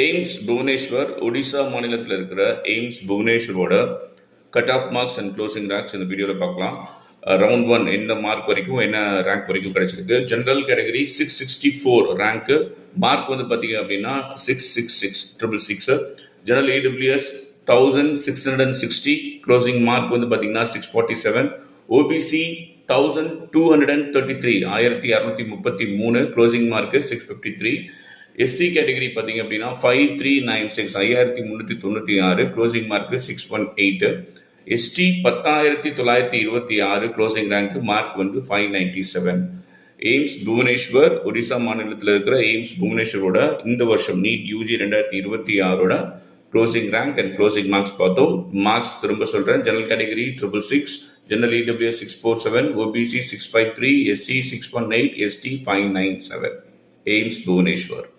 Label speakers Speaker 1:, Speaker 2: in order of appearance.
Speaker 1: AIIMS Bhubaneswar Odisha மாநிலத்தில் இருக்கிற AIIMS புவனேஸ்வரோட cut off marks and closing ranks இந்த வீடியோவில் பார்க்கலாம். ரவுண்ட் 1 எந்த மார்க் வரைக்கும் என்ன ரேங்க் வரைக்கும் கிடைச்சிருக்கு. ஜென்ரல் கேட்டகரி 664 ரேங்க்கு, மார்க் வந்து பார்த்தீங்க அப்படின்னா 666 ஜெனரல் ஏடபிள்யூஎஸ் 1660, க்ளோசிங் மார்க் வந்து பார்த்தீங்கன்னா 647. OBC 1233 1233, closing mark 653. SC category பார்த்தீங்க அப்படின்னா 5396 5396, closing mark 618. ST 10926, closing rank mark வந்து 597. எய்ம்ஸ் புவனேஸ்வர் ஒடிசா மாநிலத்தில் இருக்கிற எய்ம்ஸ் புவனேஸ்வரோட இந்த வருஷம் NEET UG 2026 closing rank and closing marks பார்த்தோம். மார்க்ஸ் திரும்ப சொல்றேன். General category 666, general EWS 647, OBC 653, SC 618, ST 597. AIIMS Bhubaneswar.